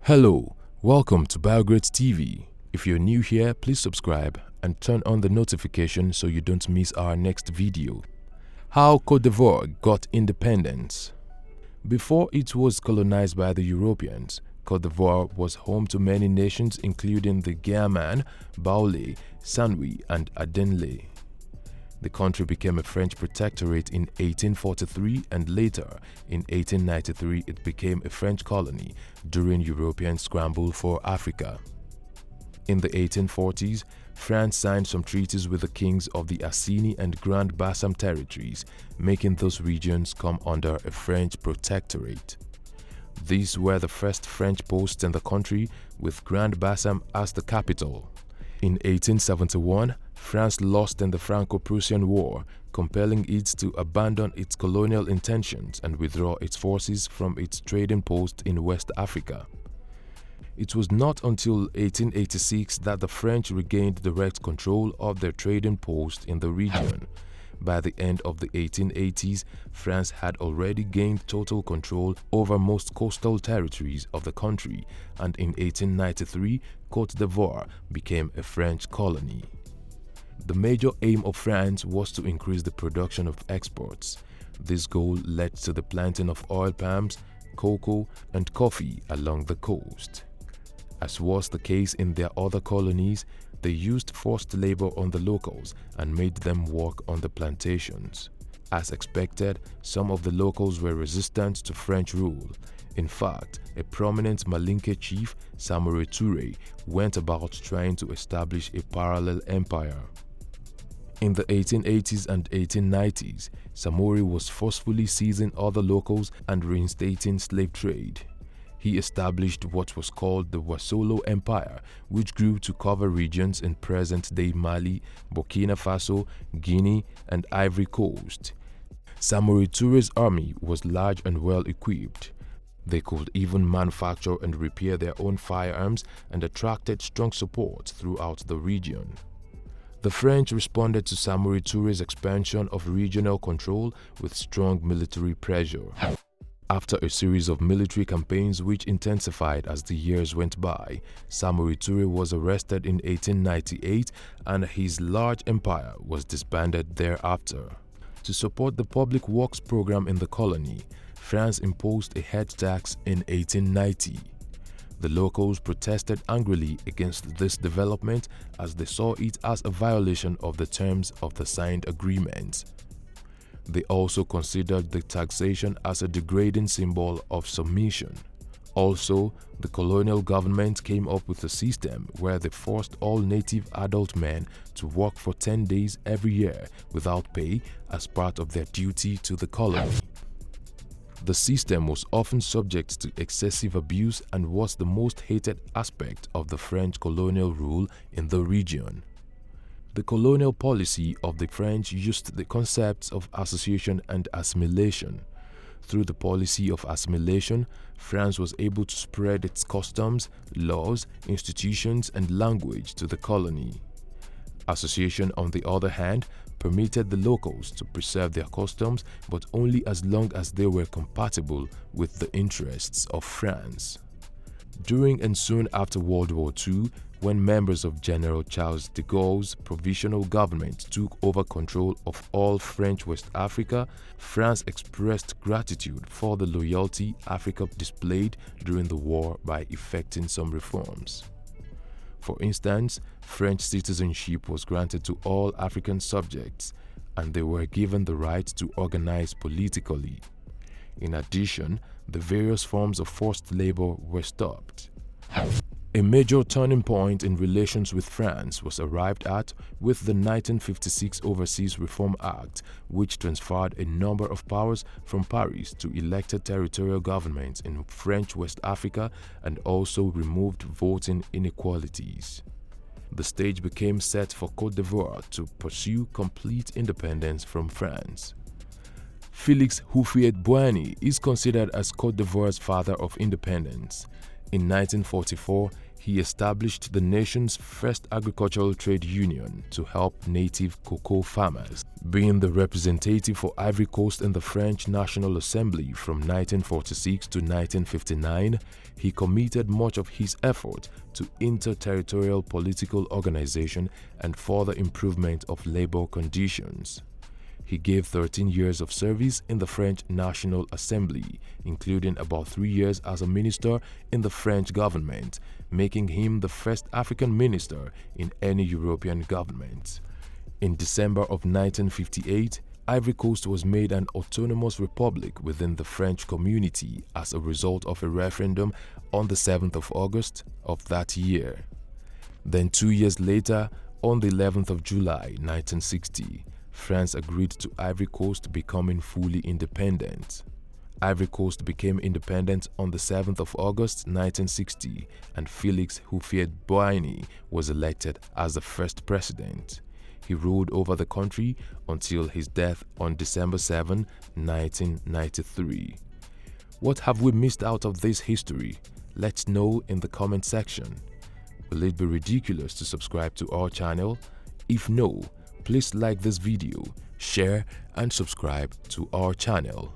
Hello, welcome to BioGreat TV. If you're new here, please subscribe and turn on the notification so you don't miss our next video. How Côte d'Ivoire got independence. Before it was colonized by the Europeans, Côte d'Ivoire was home to many nations including the Gyaaman, Baoulé, Sanwi and Andénié. The country became a French protectorate in 1843 and later, in 1893, it became a French colony during European scramble for Africa. In the 1840s, France signed some treaties with the kings of the Assini and Grand Bassam territories, making those regions come under a French protectorate. These were the first French posts in the country, with Grand Bassam as the capital. In 1871, France lost in the Franco-Prussian War, compelling it to abandon its colonial intentions and withdraw its forces from its trading post in West Africa. It was not until 1886 that the French regained direct control of their trading post in the region. By the end of the 1880s, France had already gained total control over most coastal territories of the country, and in 1893, Côte d'Ivoire became a French colony. The major aim of France was to increase the production of exports. This goal led to the planting of oil palms, cocoa, and coffee along the coast. As was the case in their other colonies, they used forced labor on the locals and made them work on the plantations. As expected, some of the locals were resistant to French rule. In fact, a prominent Malinke chief, Samori Touré, went about trying to establish a parallel empire. In the 1880s and 1890s, Samori was forcefully seizing other locals and reinstating slave trade. He established what was called the WarSolo Empire, which grew to cover regions in present-day Mali, Burkina Faso, Guinea, and Ivory Coast. Samori Touré's army was large and well-equipped. They could even manufacture and repair their own firearms and attracted strong support throughout the region. The French responded to Samori Touré's expansion of regional control with strong military pressure. After a series of military campaigns which intensified as the years went by, Samori Touré was arrested in 1898 and his large empire was disbanded thereafter. To support the public works program in the colony, France imposed a head tax in 1890. The locals protested angrily against this development as they saw it as a violation of the terms of the signed agreement. They also considered the taxation as a degrading symbol of submission. Also, the colonial government came up with a system where they forced all native adult men to work for 10 days every year without pay as part of their duty to the colony. The system was often subject to excessive abuse and was the most hated aspect of the French colonial rule in the region. The colonial policy of the French used the concepts of association and assimilation. Through the policy of assimilation, France was able to spread its customs, laws, institutions, and language to the colony. Association, on the other hand, permitted the locals to preserve their customs, but only as long as they were compatible with the interests of France. During and soon after World War II, when members of General Charles de Gaulle's provisional government took over control of all French West Africa, France expressed gratitude for the loyalty Africa displayed during the war by effecting some reforms. For instance, French citizenship was granted to all African subjects, and they were given the right to organize politically. In addition, the various forms of forced labor were stopped. A major turning point in relations with France was arrived at with the 1956 Overseas Reform Act, which transferred a number of powers from Paris to elected territorial governments in French West Africa and also removed voting inequalities. The stage became set for Côte d'Ivoire to pursue complete independence from France. FélixHouphouët-Boigny is considered as Côte d'Ivoire's father of independence. In 1944, He established the nation's first agricultural trade union to help native cocoa farmers. Being the representative for Ivory Coast in the French National Assembly from 1946 to 1959, he committed much of his effort to inter-territorial political organization and further improvement of labor conditions. He gave 13 years of service in the French National Assembly, including about 3 years as a minister in the French government, making him the first African minister in any European government. In December of 1958, Ivory Coast was made an autonomous republic within the French community as a result of a referendum on the 7th of August of that year. Then 2 years later, on the 11th of July 1960, France agreed to Ivory Coast becoming fully independent. Ivory Coast became independent on the 7th of August 1960 and FélixHouphouët-Boigny was elected as the first president. He ruled over the country until his death on December 7, 1993. What have we missed out of this history? Let's know in the comment section. Will it be ridiculous to subscribe to our channel? If no, please like this video, share and subscribe to our channel.